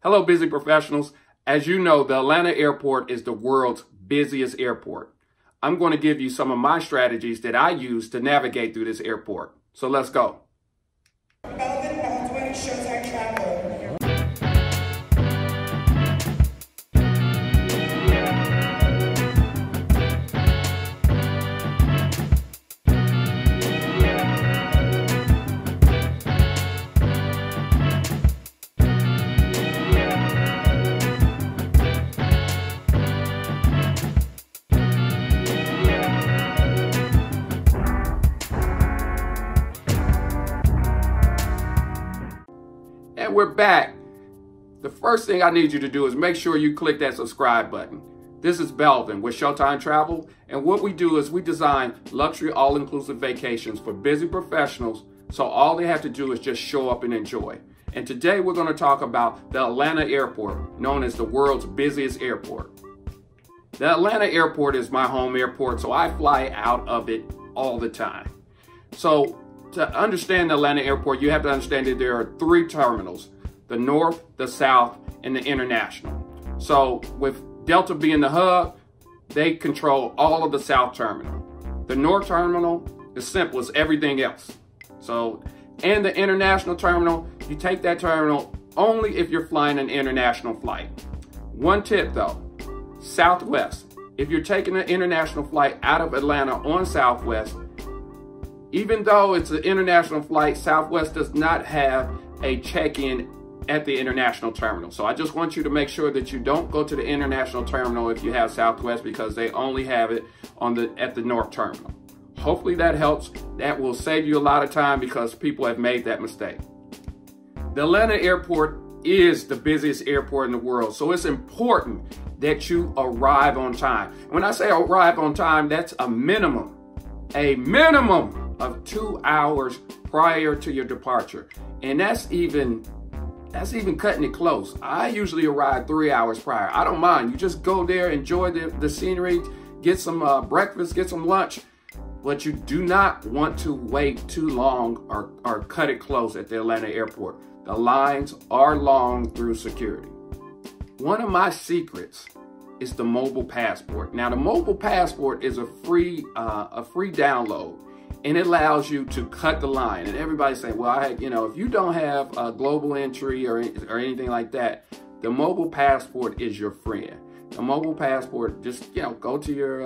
Hello, busy professionals. As you know, the Atlanta airport is the world's busiest airport. I'm going to give you some of my strategies that I use to navigate through this airport. So let's go. BELVIN, Showtime travel. And we're back. The first thing I need you to do is make sure you click that subscribe button. This is BELVIN with Showtime Travel, and what we do is we design luxury all-inclusive vacations for busy professionals, so all they have to do is just show up and enjoy. And today we're going to talk about the Atlanta airport, known as the world's busiest airport. The Atlanta airport is my home airport, so I fly out of it all the time. So to understand the Atlanta airport, you have to understand that there are three terminals: the North, the South, and the International. So with Delta being the hub, they control all of the South terminal. The North terminal is simple as everything else. So, and the International terminal, you take that terminal only if you're flying an international flight. One tip though, Southwest. If you're taking an international flight out of Atlanta on Southwest, even though it's an international flight, Southwest does not have a check-in at the international terminal. So I just want you to make sure that you don't go to the international terminal if you have Southwest, because they only have it at the North terminal. Hopefully that helps. That will save you a lot of time because people have made that mistake. The Atlanta airport is the busiest airport in the world, so it's important that you arrive on time. When I say arrive on time, that's a minimum of 2 hours prior to your departure. And that's even cutting it close. I usually arrive 3 hours prior. I don't mind. You just go there, enjoy the scenery, get some breakfast, get some lunch, but you do not want to wait too long or cut it close at the Atlanta airport. The lines are long through security. One of my secrets is the mobile passport. Now, the mobile passport is a free download, and it allows you to cut the line. And everybody's saying, well, if you don't have a global entry or anything like that, the mobile passport is your friend. The mobile passport, just go to your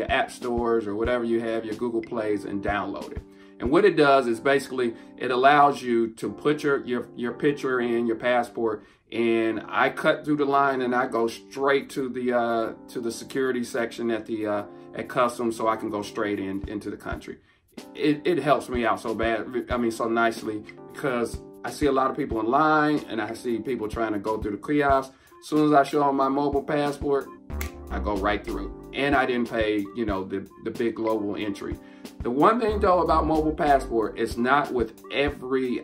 app stores or whatever you have, your Google Plays, and download it. And what it does is basically it allows you to put your picture in, your passport, and I cut through the line and I go straight to the security section at customs, so I can go straight into the country. It helps me out so nicely, because I see a lot of people in line and I see people trying to go through the kiosk. As soon as I show them my mobile passport, I go right through, and I didn't pay the big global entry. The one thing though about mobile passport, it's not with every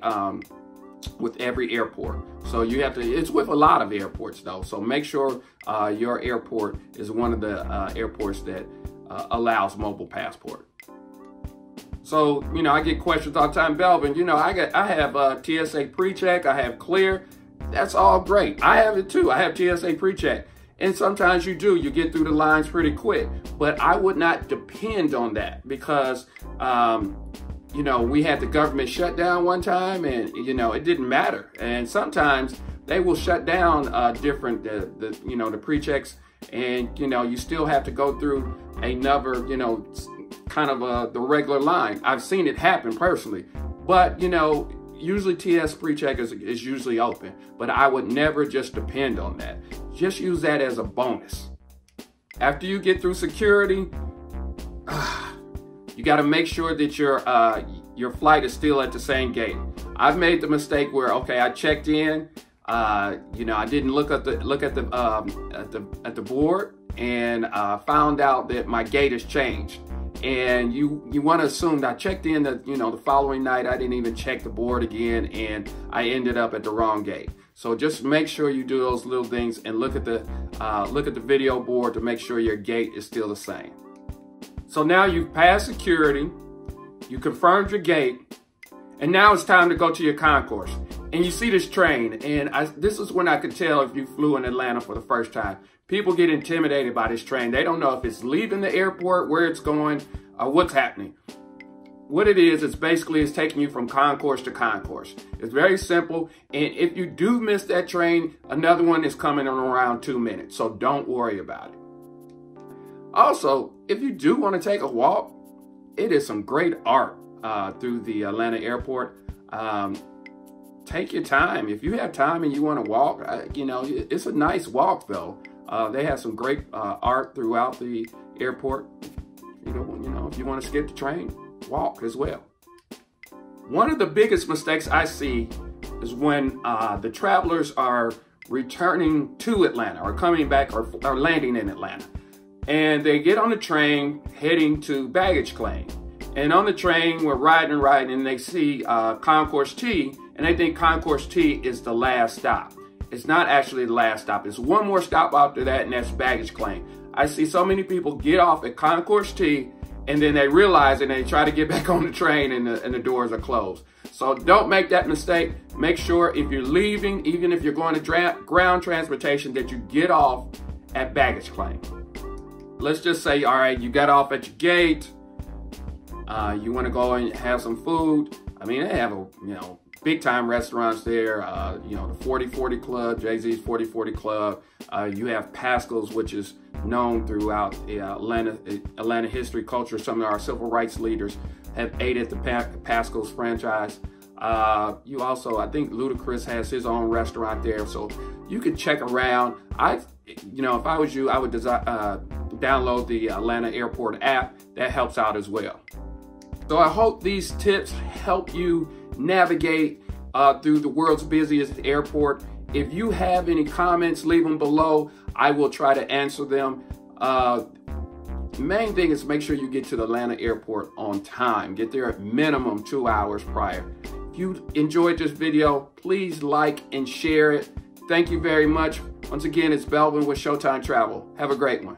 airport. So you have to, it's with a lot of airports though. So make sure your airport is one of the airports that allows mobile passport. So, I get questions all the time, BELVIN, I have TSA PreCheck, I have Clear. That's all great. I have it too. I have TSA PreCheck. And sometimes you get through the lines pretty quick, but I would not depend on that, because we had the government shutdown one time, and it didn't matter. And sometimes they will shut down the PreChecks, and you still have to go through another the regular line. I've seen it happen personally, but usually TS PreCheck is usually open, but I would never just depend on that. Just use that as a bonus. After you get through security, you got to make sure that your flight is still at the same gate. I've made the mistake where, okay, I checked in, I didn't look at the board, and found out that my gate has changed. And you want to assume that I checked in the following night. I didn't even check the board again, and I ended up at the wrong gate. So just make sure you do those little things and look at the video board to make sure your gate is still the same. So now you've passed security, you confirmed your gate, and now it's time to go to your concourse. and you see this train, and this is when I could tell if you flew in Atlanta for the first time. People get intimidated by this train. They don't know if it's leaving the airport, where it's going, or what's happening. What it is basically it's taking you from concourse to concourse. It's very simple, and if you do miss that train, another one is coming in around 2 minutes, so don't worry about it. Also, if you do want to take a walk, it is some great art through the Atlanta airport. Take your time. If you have time and you want to walk, you know, it's a nice walk though. They have some great art throughout the airport. You know, if you want to skip the train, walk as well. One of the biggest mistakes I see is when the travelers are returning to Atlanta or coming back or landing in Atlanta. And they get on the train heading to baggage claim. And on the train, we're riding and they see Concourse T, and they think Concourse T is the last stop. It's not actually the last stop. It's one more stop after that, and that's baggage claim. I see so many people get off at Concourse T, and then they realize and they try to get back on the train, and the doors are closed. So don't make that mistake. Make sure if you're leaving, even if you're going to ground transportation, that you get off at baggage claim. Let's just say, all right, you got off at your gate. You want to go and have some food. I mean, they have big time restaurants there. The 4040 Club, Jay-Z's 4040 Club. You have Pascal's, which is known throughout Atlanta history, culture. Some of our civil rights leaders have ate at the Pascal's franchise. You also, I think Ludacris has his own restaurant there, so you can check around. If I was you, I would download the Atlanta Airport app. That helps out as well. So I hope these tips help you navigate through the world's busiest airport. If you have any comments, leave them below. I will try to answer them. The main thing is make sure you get to the Atlanta airport on time. Get there at minimum 2 hours prior. If you enjoyed this video, please like and share it. Thank you very much. Once again, it's Belvin with Showtime Travel. Have a great one.